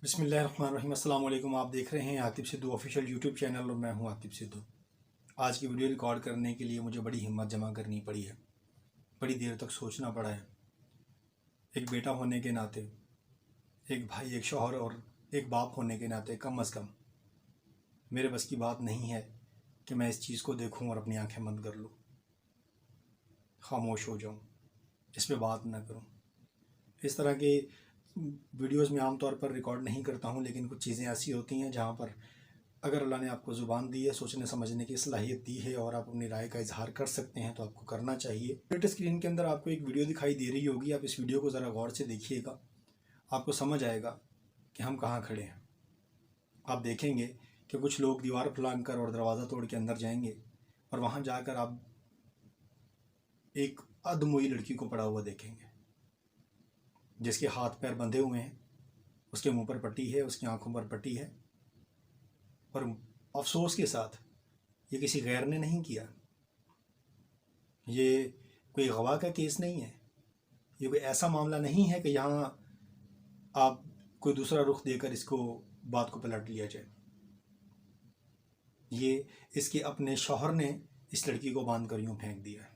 بسم اللہ الرحمن الرحیم۔ السلام علیکم۔ آپ دیکھ رہے ہیں Atif Sidhu official YouTube channel اور میں ہوں عاطف سدھو۔ آج کی ویڈیو ریکارڈ کرنے کے لیے مجھے بڑی ہمت جمع کرنی پڑی ہے، بڑی دیر تک سوچنا پڑا ہے۔ ایک بیٹا ہونے کے ناطے، ایک بھائی، ایک شوہر اور ایک باپ ہونے کے ناطے کم از کم میرے بس کی بات نہیں ہے کہ میں اس چیز کو دیکھوں اور اپنی آنکھیں بند کر لوں، خاموش ہو جاؤں، اس پہ بات نہ کروں۔ اس طرح کے ویڈیوز میں عام طور پر ریکارڈ نہیں کرتا ہوں، لیکن کچھ چیزیں ایسی ہوتی ہیں جہاں پر اگر اللہ نے آپ کو زبان دی ہے، سوچنے سمجھنے کی صلاحیت دی ہے اور آپ اپنی رائے کا اظہار کر سکتے ہیں تو آپ کو کرنا چاہیے۔ ریٹ اسکرین کے اندر آپ کو ایک ویڈیو دکھائی دے رہی ہوگی، آپ اس ویڈیو کو ذرا غور سے دیکھیے گا، آپ کو سمجھ آئے گا کہ ہم کہاں کھڑے ہیں۔ آپ دیکھیں گے کہ کچھ لوگ دیوار پھلانگ کر اور دروازہ توڑ کے اندر جائیں گے اور وہاں جا کر آپ ایک ادموئی لڑکی کو پڑا ہوا دیکھیں گے، جس کے ہاتھ پیر بندھے ہوئے ہیں، اس کے منہ پر پٹی ہے، اس کی آنکھوں پر پٹی ہے، اور افسوس کے ساتھ یہ کسی غیر نے نہیں کیا، یہ کوئی غوا کا کیس نہیں ہے، یہ کوئی ایسا معاملہ نہیں ہے کہ یہاں آپ کوئی دوسرا رخ دے کر اس کو بات کو پلٹ لیا جائے۔ یہ اس کے اپنے شوہر نے اس لڑکی کو باندھ کر یوں پھینک دیا ہے،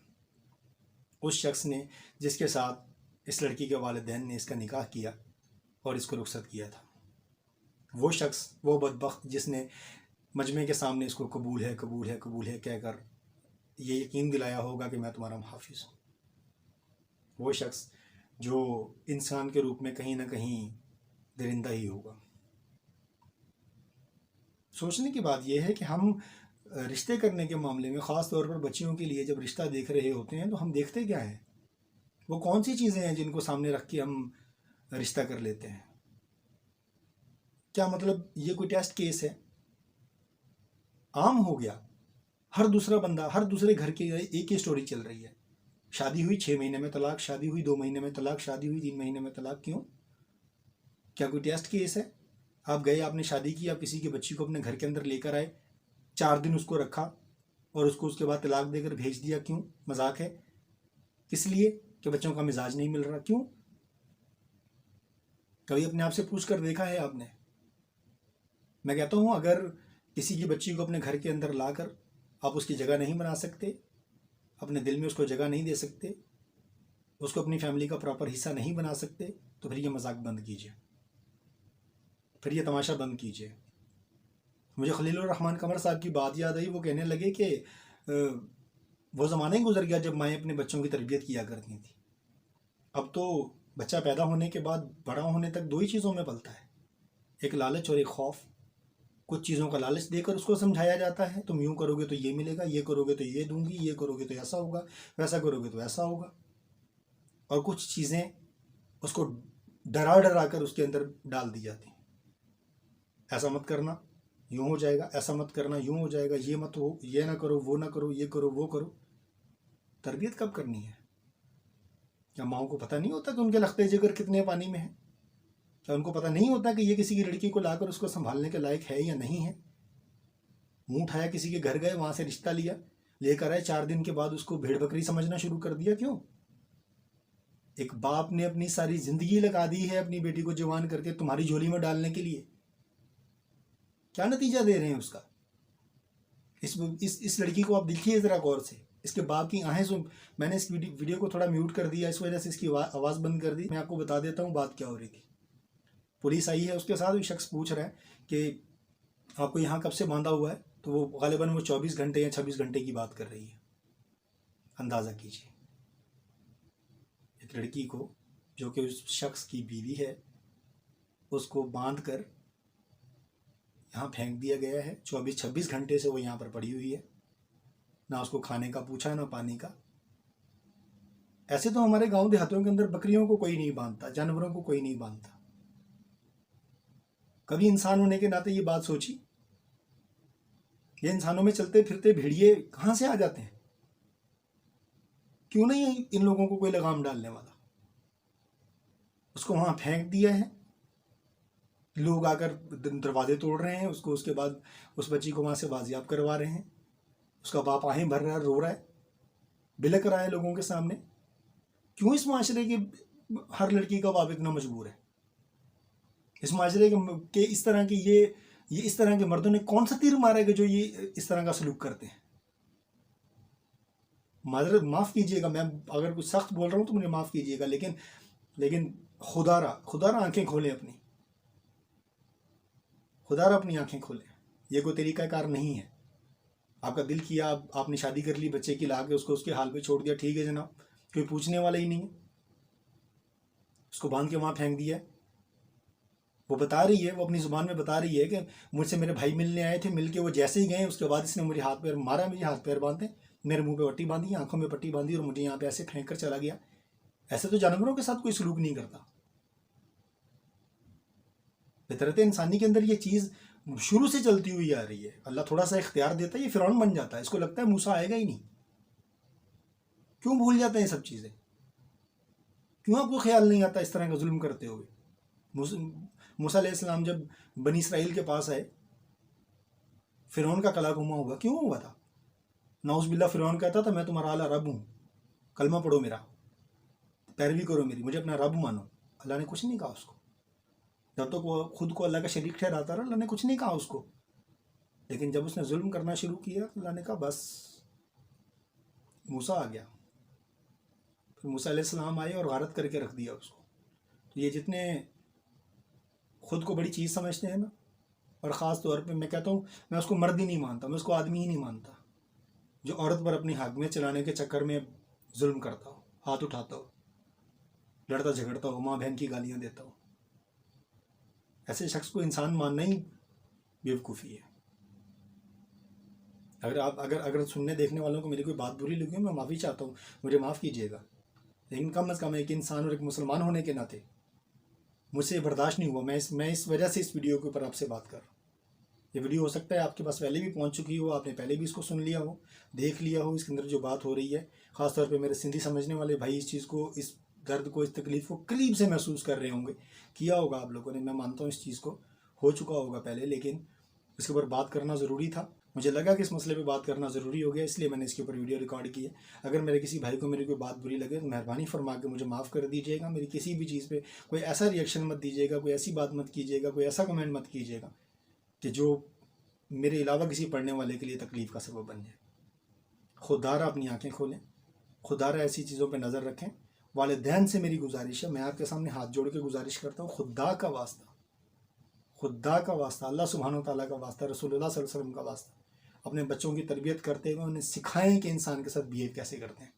اس شخص نے جس کے ساتھ اس لڑکی کے والدین نے اس کا نکاح کیا اور اس کو رخصت کیا تھا، وہ شخص، وہ بدبخت جس نے مجمع کے سامنے اس کو قبول ہے قبول ہے قبول ہے کہہ کر یہ یقین دلایا ہوگا کہ میں تمہارا محافظ ہوں، وہ شخص جو انسان کے روپ میں کہیں نہ کہیں درندہ ہی ہوگا۔ سوچنے کی بات یہ ہے کہ ہم رشتے کرنے کے معاملے میں، خاص طور پر بچیوں کے لیے جب رشتہ دیکھ رہے ہوتے ہیں تو ہم دیکھتے کیا ہیں؟ وہ کون سی چیزیں ہیں جن کو سامنے رکھ کے ہم رشتہ کر لیتے ہیں؟ کیا مطلب یہ کوئی ٹیسٹ کیس ہے؟ عام ہو گیا، ہر دوسرا بندہ، ہر دوسرے گھر کی ایک ہی سٹوری چل رہی ہے، شادی ہوئی 6 مہینے میں طلاق، شادی ہوئی 2 مہینے میں طلاق، شادی ہوئی 3 مہینے میں طلاق۔ کیوں؟ کیا کوئی ٹیسٹ کیس ہے؟ آپ گئے، آپ نے شادی کی، آپ کسی کی بچی کو اپنے گھر کے اندر لے کر آئے، 4 دن اس کو رکھا اور اس کو اس کے بعد طلاق دے کر بھیج دیا۔ کیوں؟ مذاق ہے؟ کس لیے؟ کہ بچوں کا مزاج نہیں مل رہا۔ کیوں؟ کبھی اپنے آپ سے پوچھ کر دیکھا ہے آپ نے؟ میں کہتا ہوں اگر کسی کی بچی کو اپنے گھر کے اندر لا کر آپ اس کی جگہ نہیں بنا سکتے، اپنے دل میں اس کو جگہ نہیں دے سکتے، اس کو اپنی فیملی کا پراپر حصہ نہیں بنا سکتے، تو پھر یہ مذاق بند کیجیے، پھر یہ تماشا بند کیجیے۔ مجھے خلیل الرحمن قمر صاحب کی بات یاد آئی، وہ کہنے لگے کہ وہ زمانہ ہی گزر گیا جب مائیں اپنے بچوں کی تربیت کیا کرتی تھیں، اب تو بچہ پیدا ہونے کے بعد بڑا ہونے تک 2 ہی چیزوں میں پلتا ہے، ایک لالچ اور ایک خوف۔ کچھ چیزوں کا لالچ دے کر اس کو سمجھایا جاتا ہے، تم یوں کرو گے تو یہ ملے گا، یہ کرو گے تو یہ دوں گی، یہ کرو گے تو ایسا ہوگا، ویسا کرو گے تو ایسا ہوگا، اور کچھ چیزیں اس کو ڈرا ڈرا کر اس کے اندر ڈال دی جاتی ہیں۔ ایسا مت کرنا، یوں ہو جائے گا، ایسا مت کرنا، یوں ہو جائے گا، یہ مت ہو، یہ نہ کرو، وہ نہ کرو، یہ کرو، وہ کرو۔ تربیت کب کرنی ہے؟ کیا ماؤں کو پتہ نہیں ہوتا کہ ان کے لختے جگر کتنے پانی میں ہیں؟ کیا ان کو پتہ نہیں ہوتا کہ یہ کسی کی لڑکی کو لا کر اس کو سنبھالنے کے لائق ہے یا نہیں ہے؟ منہ اٹھایا، کسی کے گھر گئے، وہاں سے رشتہ لیا، لے کر آئے، 4 دن کے بعد اس کو بھیڑ بکری سمجھنا شروع کر دیا۔ کیوں؟ ایک باپ نے اپنی ساری زندگی لگا دی ہے اپنی بیٹی کو جوان کر کے تمہاری جھولی میں ڈالنے کے لیے، کیا نتیجہ دے رہے ہیں اس کا؟ اس لڑکی کو آپ دیکھیے ذرا غور سے، اس کے باپ کی آہیں سن۔ میں نے اس ویڈیو کو تھوڑا میوٹ کر دیا، اس وجہ سے اس کی آواز بند کر دی۔ میں آپ کو بتا دیتا ہوں بات کیا ہو رہی تھی۔ پولیس آئی ہے، اس کے ساتھ ایک شخص پوچھ رہا ہے کہ آپ کو یہاں کب سے باندھا ہوا ہے، تو وہ غالباً 24 گھنٹے یا 26 گھنٹے کی بات کر رہی ہے۔ اندازہ کیجیے، ایک لڑکی کو جو کہ اس شخص کی بیوی ہے، اس کو باندھ کر یہاں پھینک دیا گیا ہے، 24-26 گھنٹے سے وہ یہاں پر پڑی ہوئی ہے، نہ اس کو کھانے کا پوچھا، نہ پانی کا۔ ایسے تو ہمارے گاؤں دیہاتوں کے اندر بکریوں کو کوئی نہیں باندھتا، جانوروں کو کوئی نہیں باندھتا۔ کبھی انسان ہونے کے ناطے یہ بات سوچی؟ یہ انسانوں میں چلتے پھرتے بھیڑیے کہاں سے آ جاتے ہیں؟ کیوں نہیں ان لوگوں کو کوئی لگام ڈالنے والا؟ اس کو وہاں پھینک دیا ہے، لوگ آ کر دروازے توڑ رہے ہیں اس کو، اس کے بعد اس بچی کو وہاں سے بازیاب کروا رہے ہیں، اس کا باپ آہیں بھر رہا ہے، رو رہا ہے، بلک رہا ہے لوگوں کے سامنے۔ کیوں اس معاشرے کی ہر لڑکی کا باپ اتنا مجبور ہے؟ اس معاشرے کے اس طرح کی یہ اس طرح کے مردوں نے کون سا تیر مارا ہے کہ جو یہ اس طرح کا سلوک کرتے ہیں؟ معذرت معاف کیجیے گا، میں اگر کچھ سخت بول رہا ہوں تو مجھے معاف کیجیے گا، لیکن خدا را آنکھیں کھولیں، خدا را اپنی آنکھیں کھولیں. یہ کوئی طریقہ کار نہیں ہے. آپ کا دل کیا، آپ نے شادی کر لی، بچے کی لا کے اس کو اس کے حال پہ چھوڑ دیا، ٹھیک ہے جناب، کوئی پوچھنے والا ہی نہیں ہے، اس کو باندھ کے وہاں پھینک دیا ہے. وہ بتا رہی ہے، وہ اپنی زبان میں بتا رہی ہے کہ مجھ سے میرے بھائی ملنے آئے تھے، مل کے وہ جیسے ہی گئے اس کے بعد اس نے مجھے ہاتھ پیر مارا، مجھے ہاتھ پیر باندھے، میرے منہ پہ پٹی باندھی، آنکھوں میں پٹی باندھی، اور مجھے یہاں پہ ایسے پھینک کر چلا گیا. ایسے تو جانوروں کے ساتھ کوئی سلوک نہیں کرتا. فطرت انسانی کے اندر یہ چیز شروع سے چلتی ہوئی آ رہی ہے. اللہ تھوڑا سا اختیار دیتا ہے، یہ فرعون بن جاتا ہے، اس کو لگتا ہے موسیٰ آئے گا ہی نہیں. کیوں بھول جاتے ہیں یہ سب چیزیں؟ کیوں آپ کو خیال نہیں آتا اس طرح کا ظلم کرتے ہوئے؟ موسیٰ علیہ السلام جب بنی اسرائیل کے پاس آئے، فرعون کا کلا گما ہوا، کیوں ہوا تھا؟ نعوذ باللہ فرعون کہتا تھا میں تمہارا اعلیٰ رب ہوں، کلمہ پڑھو میرا، پیروی کرو میری، مجھے اپنا رب مانو. اللہ نے کچھ نہیں کہا اس کو. جب تک وہ خود کو اللہ کا شریک ٹھہراتا رہا، اللہ نے کچھ نہیں کہا اس کو. لیکن جب اس نے ظلم کرنا شروع کیا، اللہ نے کہا بس، موسیٰ آ گیا. پھر موسیٰ علیہ السلام آئے اور غارت کر کے رکھ دیا اس کو. تو یہ جتنے خود کو بڑی چیز سمجھتے ہیں نا، اور خاص طور پہ میں کہتا ہوں، میں اس کو مرد ہی نہیں مانتا، میں اس کو آدمی ہی نہیں مانتا جو عورت پر اپنی حاکمیت چلانے کے چکر میں ظلم کرتا ہو، ہاتھ اٹھاتا ہو، لڑتا جھگڑتا ہو، ماں بہن کی گالیاں دیتا ہو. ایسے شخص کو انسان ماننا ہی بیوقوفی ہے. اگر سننے دیکھنے والوں کو میری کوئی بات بری لگی، میں معافی چاہتا ہوں، مجھے معاف کیجیے گا، لیکن کم از کم ایک انسان اور ایک مسلمان ہونے کے ناطے مجھ سے برداشت نہیں ہوا. میں اس وجہ سے اس ویڈیو کے اوپر آپ سے بات کر رہا ہوں. یہ ویڈیو ہو سکتا ہے آپ کے پاس پہلے بھی پہنچ چکی ہو، آپ نے پہلے بھی اس کو سن لیا ہو، دیکھ لیا ہو. اس کے اندر جو بات ہو رہی ہے، خاص طور پہ میرے سندھی سمجھنے والے بھائی اس چیز کو، اس درد کو، اس تکلیف کو قریب سے محسوس کر رہے ہوں گے. کیا ہوگا آپ لوگوں نے، میں مانتا ہوں اس چیز کو ہو چکا ہوگا پہلے، لیکن اس کے اوپر بات کرنا ضروری تھا. مجھے لگا کہ اس مسئلے پہ بات کرنا ضروری ہو گیا، اس لیے میں نے اس کے اوپر ویڈیو ریکارڈ کی ہے. اگر میرے کسی بھائی کو میری کوئی بات بری لگے تو مہربانی فرما کے مجھے معاف کر دیجیے گا. میری کسی بھی چیز پہ کوئی ایسا ریئیکشن مت دیجیے گا، کوئی ایسی بات مت کیجیے گا، کوئی ایسا کمنٹ مت کیجیے گا کہ جو میرے علاوہ کسی پڑھنے والے کے لیے تکلیف کا سبب بن جائے. خوددارا اپنی آنکھیں کھولیں، خوددارا ایسی چیزوں پہ نظر رکھیں. والدین سے میری گزارش ہے، میں آپ کے سامنے ہاتھ جوڑ کے گزارش کرتا ہوں، خدا کا واسطہ، خدا کا واسطہ، اللہ سبحانہ و تعالیٰ کا واسطہ، رسول اللہ صلی اللہ علیہ وسلم کا واسطہ، اپنے بچوں کی تربیت کرتے ہوئے انہیں سکھائیں کہ انسان کے ساتھ بیہیو کیسے کرتے ہیں.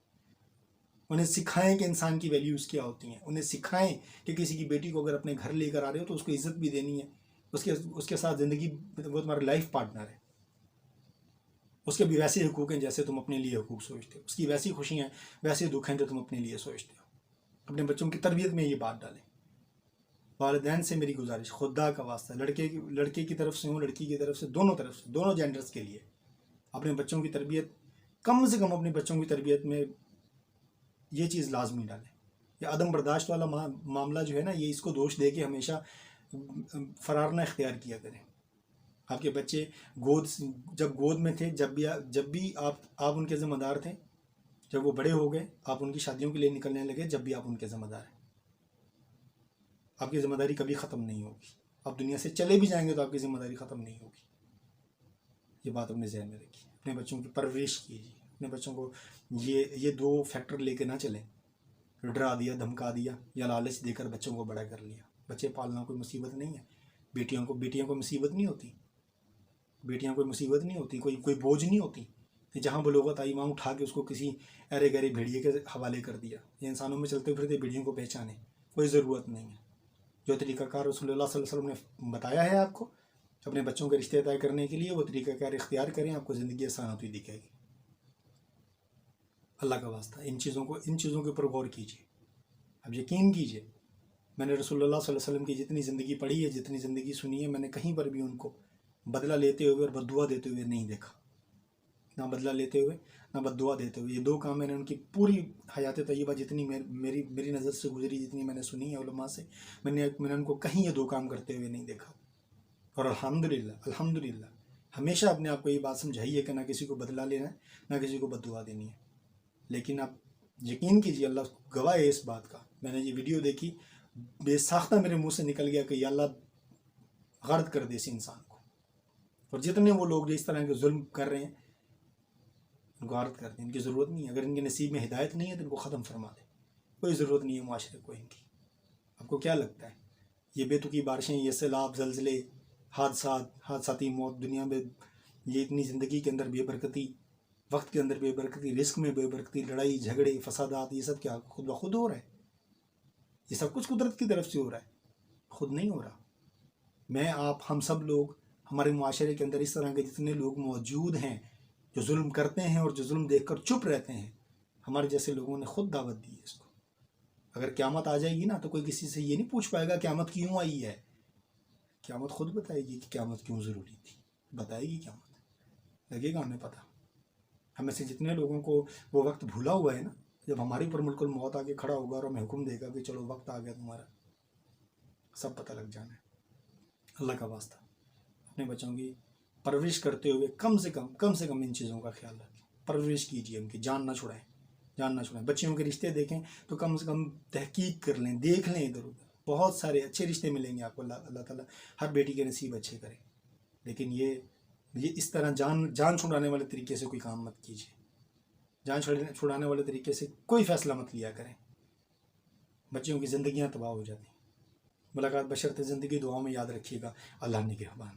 انہیں سکھائیں کہ انسان کی ویلیوز کیا ہوتی ہیں. انہیں سکھائیں کہ کسی کی بیٹی کو اگر اپنے گھر لے کر آ رہے ہو تو اس کو عزت بھی دینی ہے. اس کے ساتھ زندگی، وہ تمہارا لائف پارٹنر ہے، اس کے بھی ویسے حقوق ہیں جیسے تم اپنے لیے حقوق سوچتے ہو. اس کی ویسی خوشیاں ہیں، ویسے دکھ ہیں جو تم اپنے لیے سوچتے ہو. اپنے بچوں کی تربیت میں یہ بات ڈالیں. والدین سے میری گزارش، خدا کا واسطہ، لڑکے کی طرف سے ہوں، لڑکی کی طرف سے، دونوں جینڈرز کے لیے اپنے بچوں کی تربیت، کم سے کم اپنے بچوں کی تربیت میں یہ چیز لازمی ڈالیں. یہ عدم برداشت والا معاملہ جو ہے نا، یہ اس کو دوش دے کے ہمیشہ فرار نہ اختیار کیا کریں. آپ کے بچے جب گود میں تھے، جب بھی آپ ان کے ذمہ دار تھے. جب وہ بڑے ہو گئے، آپ ان کی شادیوں کے لیے نکلنے لگے، جب بھی آپ ان کے ذمہ دار ہیں. آپ کی ذمہ داری کبھی ختم نہیں ہوگی. آپ دنیا سے چلے بھی جائیں گے تو آپ کی ذمہ داری ختم نہیں ہوگی. یہ بات اپنے ذہن میں رکھیے. اپنے بچوں کی پرورش کیجیے. اپنے بچوں کو یہ دو فیکٹر لے کے نہ چلیں، ڈرا دیا، دھمکا دیا، یا لالچ دے کر بچوں کو بڑا کر لیا. بچے پالنا کوئی مصیبت نہیں ہے. بیٹیاں کو مصیبت نہیں ہوتی. بیٹیاں کوئی مصیبت نہیں ہوتی، کوئی بوجھ نہیں ہوتی کہ جہاں بلوغت آئی وہاں اٹھا کے اس کو کسی ارے گرے بھیڑیے کے حوالے کر دیا. یہ انسانوں میں چلتے پھرتے بھیڑیوں کو پہچانے، کوئی ضرورت نہیں ہے. جو طریقہ کار رسول اللہ صلی اللہ علیہ وسلم نے بتایا ہے آپ کو اپنے بچوں کے رشتے طے کرنے کے لیے، وہ طریقہ کار اختیار کریں، آپ کو زندگی آسان ہوتی دکھے گی. اللہ کا واسطہ ان چیزوں کے اوپر غور کیجیے. اب یقین کیجیے، میں نے رسول اللہ صلی اللہ علیہ وسلم کی جتنی زندگی پڑھی ہے، جتنی زندگی سنی ہے، میں نے کہیں پر بھی ان کو بدلہ لیتے ہوئے اور بد دعا دیتے ہوئے نہیں دیکھا. نہ بدلہ لیتے ہوئے، نہ بد دعا دیتے ہوئے. یہ دو کام میں نے ان کی پوری حیات طیبہ جتنی میری نظر سے گزری، جتنی میں نے سنی ہے علماء سے، میں نے ان کو کہیں یہ دو کام کرتے ہوئے نہیں دیکھا. اور الحمدللہ ہمیشہ اپنے آپ کو یہ بات سمجھائی ہے کہ نہ کسی کو بدلہ لینا ہے، نہ کسی کو بد دعا دینی ہے. لیکن آپ یقین کیجیے، اللہ گواہ ہے اس بات کا. میں نے یہ ویڈیو دیکھی، بے ساختہ میرے منہ سے نکل گیا کہ یا اللہ غرق کر دے اس انسان کو. اور جتنے وہ لوگ جو اس طرح کے ظلم کر رہے ہیں ان کو غارت کر دیں. ان کی ضرورت نہیں ہے. اگر ان کے نصیب میں ہدایت نہیں ہے تو ان کو ختم فرما دیں. کوئی ضرورت نہیں ہے معاشرے کو ان کی. آپ کو کیا لگتا ہے یہ بے تکی بارشیں، یہ سیلاب، زلزلے، حادثاتی موت دنیا میں، یہ اتنی زندگی کے اندر بے برکتی، وقت کے اندر بے برکتی، رزق میں بے برکتی، لڑائی جھگڑے فسادات، یہ سب کیا خود بخود ہو رہا ہے؟ یہ سب کچھ قدرت کی طرف سے ہو رہا ہے، خود نہیں ہو رہا. میں، آپ، ہم سب لوگ، ہمارے معاشرے کے اندر اس طرح کے جتنے لوگ موجود ہیں جو ظلم کرتے ہیں اور جو ظلم دیکھ کر چپ رہتے ہیں، ہمارے جیسے لوگوں نے خود دعوت دی ہے اس کو. اگر قیامت آ جائے گی نا تو کوئی کسی سے یہ نہیں پوچھ پائے گا قیامت کیوں آئی ہے. قیامت خود بتائے گی کہ قیامت کیوں ضروری تھی. بتائے گی قیامت. لگے گا ہمیں پتہ. ہمیں سے جتنے لوگوں کو وہ وقت بھولا ہوا ہے نا، جب ہمارے اوپر ملک الموت آ کے کھڑا ہوگا اور ہمیں حکم دے گا کہ چلو وقت آ گیا تمہارا، سب پتہ لگ جانا ہے. اللہ کا واسطہ اپنے بچوں کی پرورش کرتے ہوئے کم سے کم ان چیزوں کا خیال رکھیں. پرورش کیجیے، ان کی جان نہ چھڑائیں. بچیوں کے رشتے دیکھیں تو کم سے کم تحقیق کر لیں، دیکھ لیں ادھر ادھر. بہت سارے اچھے رشتے ملیں گے آپ کو. اللہ تعالیٰ ہر بیٹی کے نصیب اچھے کرے. لیکن یہ اس طرح جان چھڑانے والے طریقے سے کوئی کام مت کیجیے. جان چھڑانے والے طریقے سے کوئی فیصلہ مت لیا کریں. بچیوں کی زندگیاں تباہ ہو جاتی ہیں. ملاقات بشرط زندگی. دعاؤں میں یاد رکھیے گا. اللہ نگہبان.